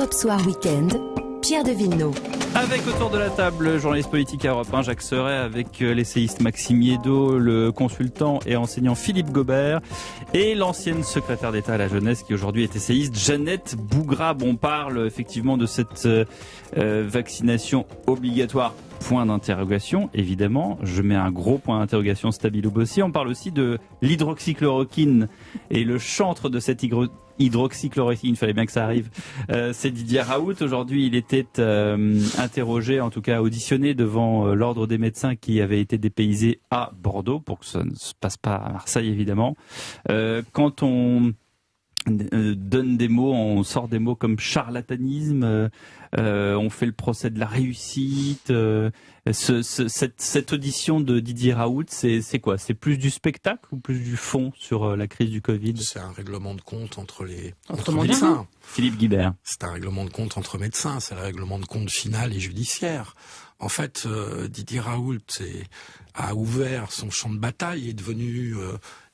Europe Soir Week-end, Pierre de Villeneuve. Avec autour de la table, journaliste politique à Europe 1, Jacques Serret, avec l'essayiste Maxime Yedot, le consultant et enseignant Philippe Gobert et l'ancienne secrétaire d'État à la jeunesse qui aujourd'hui est essayiste, Jeannette Bougrab. On parle effectivement de cette vaccination obligatoire. Point d'interrogation, évidemment. Je mets un gros point d'interrogation Stabilo Bossi. On parle aussi de l'hydroxychloroquine et le chantre de cette hydroxychloroquine, il fallait bien que ça arrive. C'est Didier Raoult. Aujourd'hui, il était interrogé, en tout cas auditionné devant l'ordre des médecins qui avait été dépaysé à Bordeaux, pour que ça ne se passe pas à Marseille, évidemment. Quand on donne des mots, on sort des mots comme charlatanisme, on fait le procès de la réussite. Cette audition de Didier Raoult, c'est quoi? C'est plus du spectacle ou plus du fond sur la crise du Covid? C'est un règlement de compte entre médecins. Philippe Guibert. C'est un règlement de compte entre médecins, c'est le règlement de compte final et judiciaire. En fait, Didier Raoult a ouvert son champ de bataille, est devenu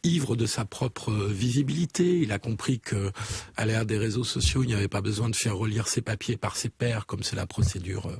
ivre de sa propre visibilité. Il a compris que, à l'ère des réseaux sociaux, il n'y avait pas besoin de faire relire ses papiers par ses pairs, comme c'est la procédure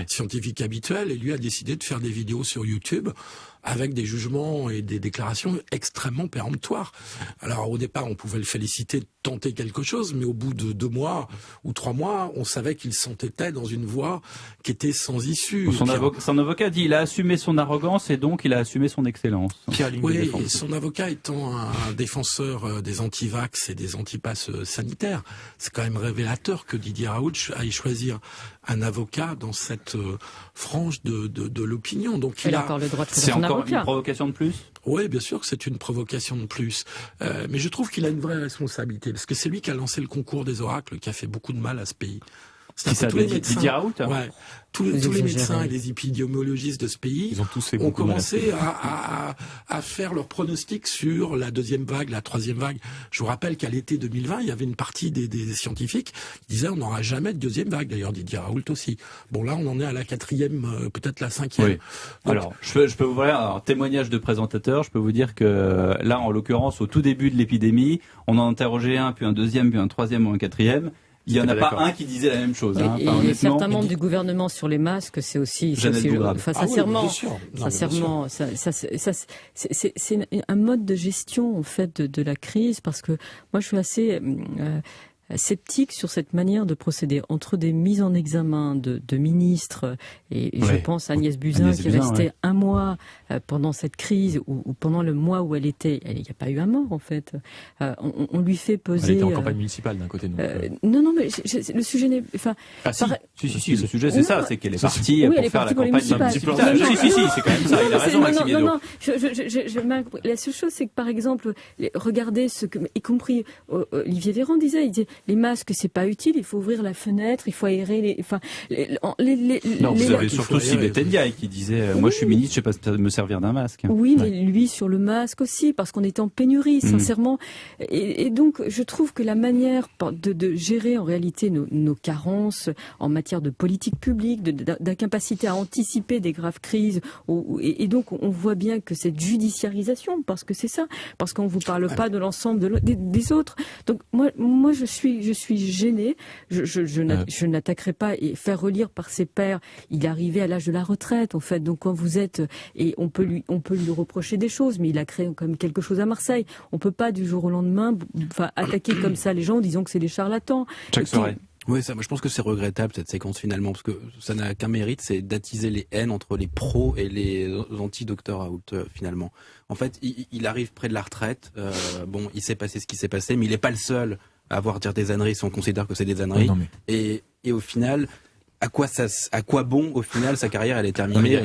scientifique habituelle. Et lui a décidé de faire des vidéos sur YouTube avec des jugements et des déclarations extrêmement péremptoires. Alors au départ, on pouvait le féliciter de tenter quelque chose, mais au bout de 2 mois ou 3 mois, on savait qu'il s'entêtait dans une voie qui était sans issue. Son avocat dit qu'il a assumé son arrogance et donc il a assumé son excellence. Oui, et son avocat étant un défenseur des anti-vax et des anti-passes sanitaires, c'est quand même révélateur que Didier Raoult aille choisir un avocat dans cette frange de l'opinion. Donc il a encore le droit de choisir son avocat. C'est encore une provocation de plus? Oui, bien sûr que c'est une provocation de plus. Mais je trouve qu'il a une vraie responsabilité, parce que c'est lui qui a lancé le concours des oracles, qui a fait beaucoup de mal à ce pays. Tous les médecins, Didier Raoult, tous les médecins et les épidémiologistes de ce pays ont commencé à faire leurs pronostics sur la 2e vague, la 3e vague. Je vous rappelle qu'à l'été 2020, il y avait une partie des scientifiques qui disaient on n'aura jamais de 2e vague. D'ailleurs, Didier Raoult aussi. Bon, là, on en est à la 4e, peut-être la 5e. Oui. Donc, alors, je peux vous voir un témoignage de présentateur. Je peux vous dire que là, en l'occurrence, au tout début de l'épidémie, on en interrogeait un, puis un 2e, puis un 3e ou un 4e. Il n'y en a pas un qui disait la même chose. Et certains membres du gouvernement sur les masques, c'est aussi... Sincèrement, c'est un mode de gestion en fait de la crise, parce que moi je suis assez sceptique sur cette manière de procéder entre des mises en examen de ministres et je pense à Agnès Buzyn qui est restée 1 mois pendant cette crise ou pendant le mois où elle était, il n'y a pas eu un mort en fait. On lui fait peser. Elle était en campagne municipale d'un côté. Non, mais le sujet n'est. Enfin. Si, le sujet c'est ça, c'est qu'elle est partie pour faire la campagne municipale. Si, c'est quand même ça. Il a raison, Maxime Yedot. Non, la seule chose, c'est que par exemple, regardez y compris Olivier Véran disait, les masques, c'est pas utile, il faut ouvrir la fenêtre, il faut aérer vous avez surtout Sibeth Ndiaye qui disait moi je suis ministre, je sais pas me servir d'un masque. Oui, mais lui sur le masque aussi, parce qu'on était en pénurie, sincèrement. Et donc, je trouve que la manière de gérer en réalité nos carences en matière de politique publique, d'incapacité à anticiper des graves crises, et donc on voit bien que cette judiciarisation, parce que c'est ça, parce qu'on vous parle pas de l'ensemble des autres. Donc moi je suis gênée. Je n'attaquerai pas et faire relire par ses pairs. Il est arrivé à l'âge de la retraite, en fait. Donc quand vous êtes, et on peut lui reprocher des choses, mais il a créé quand même quelque chose à Marseille. On peut pas du jour au lendemain, attaquer comme ça les gens en disant que c'est des charlatans. Oui, moi je pense que c'est regrettable cette séquence finalement, parce que ça n'a qu'un mérite, c'est d'attiser les haines entre les pros et les anti-docteurs Raoult finalement. En fait, il arrive près de la retraite, il s'est passé ce qui s'est passé, mais il n'est pas le seul à avoir dire des âneries si on considère que c'est des âneries. Et au final, à quoi bon au final sa carrière elle est terminée.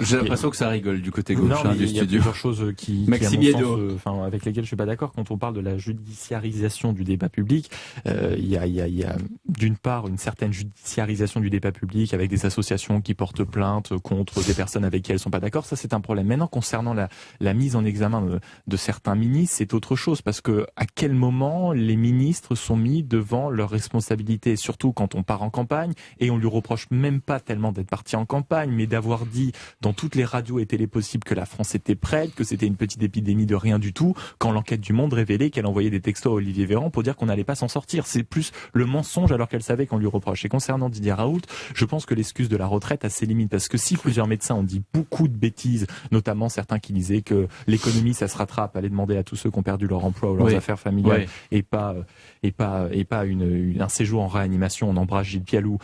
J'ai l'impression que ça rigole du côté gauche du studio. Il y a plusieurs choses qui Maxime Yedot, avec lesquelles je suis pas d'accord. Quand on parle de la judiciarisation du débat public, il y a d'une part une certaine judiciarisation du débat public avec des associations qui portent plainte contre des personnes avec qui elles sont pas d'accord. Ça c'est un problème. Maintenant concernant la mise en examen de certains ministres, c'est autre chose, parce que à quel moment les ministres sont mis devant leurs responsabilités, surtout quand on part en campagne et on lui reproche même pas tellement d'être parti en campagne, mais d'avoir dit dans toutes les radios et télé possibles que la France était prête, que c'était une petite épidémie de rien du tout, quand l'enquête du Monde révélait qu'elle envoyait des textos à Olivier Véran pour dire qu'on n'allait pas s'en sortir. C'est plus le mensonge alors qu'elle savait qu'on lui reproche. Et concernant Didier Raoult, je pense que l'excuse de la retraite a ses limites, parce que si plusieurs médecins ont dit beaucoup de bêtises, notamment certains qui disaient que l'économie ça se rattrape, allez demander à tous ceux qui ont perdu leur emploi ou leurs affaires familiales, et pas un séjour en réanimation, on embrasse Gilles Pialou,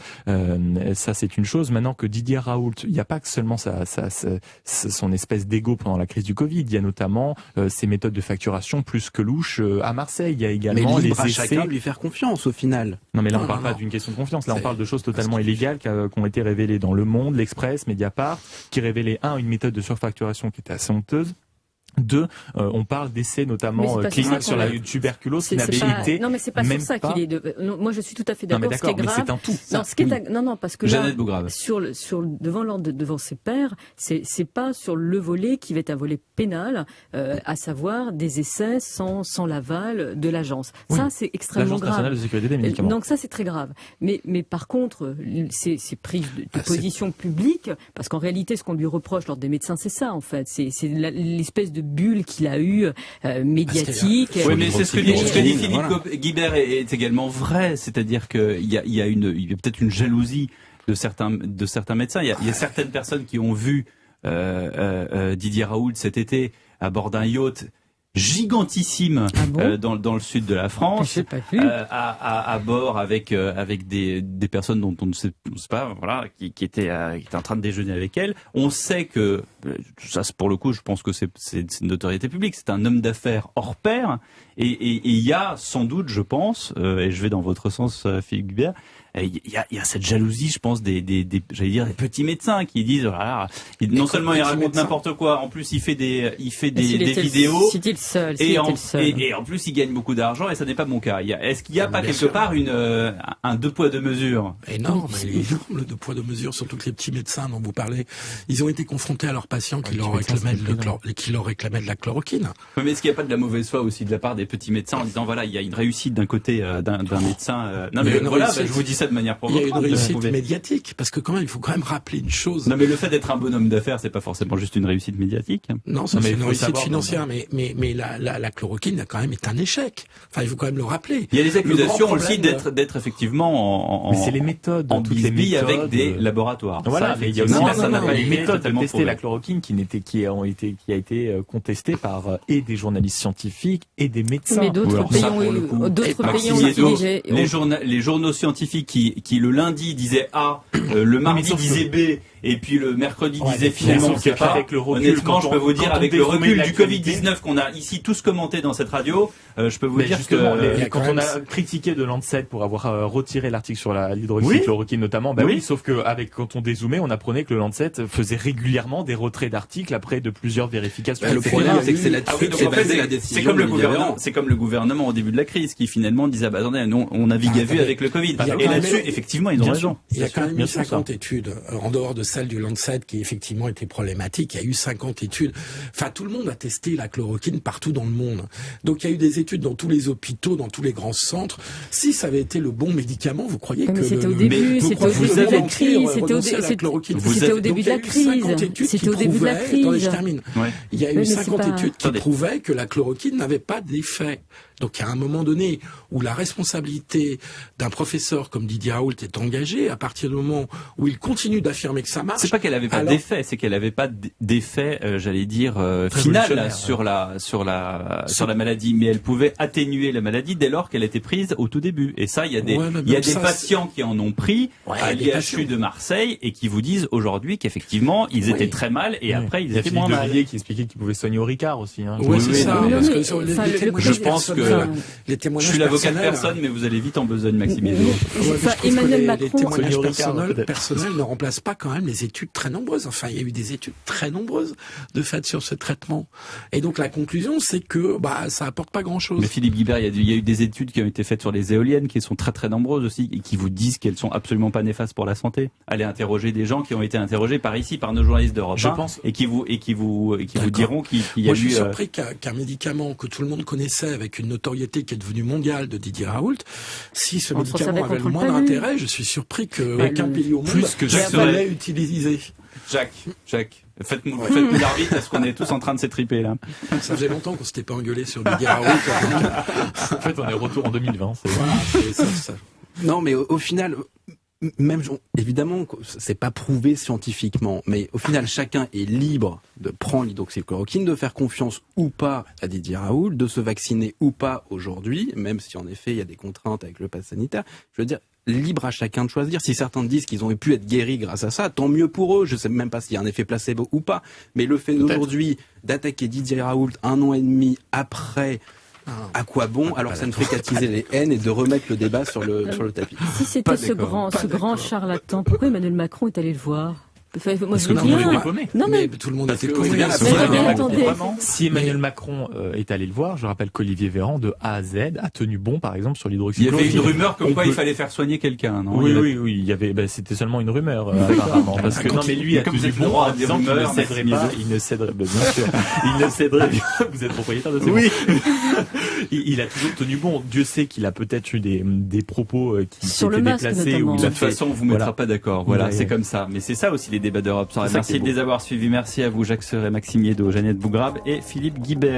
ça c'est une chose. Maintenant que Didier Raoult, il n'y a pas que seulement son espèce d'ego pendant la crise du Covid, il y a notamment ses méthodes de facturation plus que louches à Marseille, il y a également les essais. Chacun de lui faire confiance au final. Non mais là on parle pas d'une question de confiance, là on parle de choses totalement illégales qui ont été révélées dans Le Monde, l'Express, Mediapart, qui révélaient une méthode de surfacturation qui était assez honteuse. 2, on parle d'essais notamment cliniques sur la tuberculose qui n'avaient été. Non, mais c'est pas sur ça qu'il est. Moi, je suis tout à fait d'accord. Ce qui est grave, mais c'est un tout. Non, parce que là, devant l'ordre devant ses pairs, c'est pas sur le volet qui va être un volet pénal, à savoir des essais sans l'aval de l'agence. Oui. Ça, c'est extrêmement grave. Nationale de sécurité des médicaments. Donc ça, c'est très grave. Mais par contre, ces prises de position publique, parce qu'en réalité, ce qu'on lui reproche lors des médecins, c'est ça, en fait. C'est l'espèce de bulle qu'il a eu médiatique. Oui, mais c'est ce que dit Philippe Guibert est également vrai, c'est-à-dire qu'il y a peut-être une jalousie de certains médecins. Il y a certaines personnes qui ont vu Didier Raoult cet été à bord d'un yacht gigantissime dans le sud de la France, à bord avec des personnes dont on ne sait pas, voilà, qui étaient en train de déjeuner avec elle. On sait que ça, pour le coup, je pense que c'est une notoriété publique. C'est un homme d'affaires hors pair, et il y a sans doute, je pense, et je vais dans votre sens, Philippe Guibert, il y a cette jalousie, je pense, des petits médecins qui disent, voilà, non seulement il raconte n'importe quoi, en plus il fait des vidéos, et en plus il gagne beaucoup d'argent, et ça n'est pas mon cas. Est-ce qu'il n'y a pas quelque part un deux poids deux mesures? Énorme, le deux poids deux mesures, surtout que les petits médecins dont vous parlez, ils ont été confrontés à leurs patients qui leur réclamaient de la chloroquine. Mais est-ce qu'il n'y a pas de la mauvaise foi aussi de la part des petits médecins en disant, voilà, il y a une réussite d'un côté d'un médecin, non mais voilà, je vous dis ça de manière provocante. Il y a une réussite médiatique, parce que quand même, il faut quand même rappeler une chose. Non, mais le fait d'être un bonhomme d'affaires, c'est pas forcément juste une réussite médiatique. Non, c'est une réussite financière, mais la chloroquine a quand même été un échec. Enfin, il faut quand même le rappeler. Il y a des accusations aussi d'être effectivement mais c'est les méthodes, en bisbille avec des laboratoires. Voilà, mais il y a aussi les méthodes de tester la chloroquine qui a été contestée par et des journalistes scientifiques et des médecins. Mais d'autres pays ont utilisé. Les journaux scientifiques qui le lundi disaient A, le mardi disaient B, et puis le mercredi disait finalement c'est pas. Honnêtement, je peux vous dire, avec le recul du Covid-19 qu'on a ici tous commenté dans cette radio, je peux vous dire que quand on a critiqué de Lancet pour avoir retiré l'article sur l'hydroxychloroquine notamment, sauf que quand on dézoomait, on apprenait que le Lancet faisait régulièrement des retraits d'articles après de plusieurs vérifications. Le problème, c'est que c'est là-dessus c'est basé la décision. C'est comme le gouvernement au début de la crise qui finalement disait attendez, on navigue à vue avec le Covid. Et là-dessus, effectivement, ils ont raison. Il y a quand même eu 50 études en dehors de celle du Lancet qui effectivement était problématique. Il y a eu 50 études. Enfin, tout le monde a testé la chloroquine partout dans le monde. Donc, il y a eu des études dans tous les hôpitaux, dans tous les grands centres. Si ça avait été le bon médicament, vous croyez que c'était au début de la crise. C'était au début de la crise. C'était au début de la crise. Attendez, je termine. Il y a eu 50 études qui prouvaient que la chloroquine n'avait pas d'effet. Donc, à un moment donné où la responsabilité d'un professeur comme Didier Raoult est engagée, à partir du moment où il continue d'affirmer que ça marche. C'est pas qu'elle avait pas d'effet, c'est qu'elle avait pas d'effet, j'allais dire, final sur la maladie, mais elle pouvait atténuer la maladie dès lors qu'elle était prise au tout début. Et ça, il y a des patients qui en ont pris à l'IHU de Marseille et qui vous disent aujourd'hui qu'effectivement, ils étaient très mal et après, ils étaient moins mal. Il y a Philippe qui expliquait qu'il pouvait soigner au Ricard aussi. Oui, c'est ça. Je pense que je suis l'avocat de personne, mais vous allez vite en besogne, Maxime Hidalgo. Emmanuel Macron. Les témoignages personnels ne remplacent pas quand même les études très nombreuses. Enfin, il y a eu des études très nombreuses de fait sur ce traitement. Et donc la conclusion, c'est que ça apporte pas grand-chose. Mais Philippe Guibert, il y a eu des études qui ont été faites sur les éoliennes, qui sont très très nombreuses aussi, et qui vous disent qu'elles sont absolument pas néfastes pour la santé. Allez interroger des gens qui ont été interrogés par nos journalistes d'Europe 1, et qui vous diront qu'il y a eu. Moi, je suis surpris qu'un médicament que tout le monde connaissait avec une notoriété qui est devenue mondiale de Didier Raoult, si ce médicament avait le moindre intérêt, je suis surpris qu'aucun pays au monde ne l'ait utilisé. Jacques, faites-nous l'arbitre, parce qu'on est tous en train de s'étriper là. Ça faisait longtemps qu'on s'était pas engueulé sur Didier Raoult. En fait, on est retour en 2020. Voilà, Non, mais au final, même évidemment, c'est pas prouvé scientifiquement, mais au final, chacun est libre de prendre l'hydroxychloroquine, de faire confiance ou pas à Didier Raoult, de se vacciner ou pas aujourd'hui, même si en effet il y a des contraintes avec le pass sanitaire. Je veux dire, libre à chacun de choisir. Si certains disent qu'ils ont pu être guéris grâce à ça, tant mieux pour eux. Je sais même pas s'il y a un effet placebo ou pas, mais le fait d'aujourd'hui d'attaquer Didier Raoult 1 an et demi après. À quoi bon? Alors ça ne fait qu'attiser les haines et de remettre le débat sur le tapis. Si c'était ce grand charlatan, pourquoi Emmanuel Macron est allé le voir? Moi, Parce je que veux tout le monde bien. était paumé. Non, mais tout le monde était que- paumé. attendez. Si Emmanuel Macron est allé le voir, je rappelle qu'Olivier Véran, de A à Z, a tenu bon, par exemple, sur Il y l'hydroxychloroquine. avait une rumeur comme On quoi peut- il fallait faire soigner quelqu'un, non? Oui, il y avait, c'était seulement une rumeur, apparemment. Parce que, non, mais lui a Comme vous tenu êtes le bon droit en à des disant qu'il ne rumeurs, céderait Maxime pas, Mézot. il ne céderait, bien sûr, il ne céderait, vous êtes propriétaire de ce Oui. il a toujours tenu bon. Dieu sait qu'il a peut-être eu des propos qui Sur le étaient masque, déplacés notamment. ou De il a toute fait- façon, on vous mettra Voilà. pas d'accord. Voilà, Ouais. c'est comme ça. Mais c'est ça aussi les débats d'Europe. C'est ça qui Merci est de beau. les avoir suivis. Merci à vous, Jacques Seuret, Maxime Yeddo, Jeannette Bougrabe et Philippe Guibert.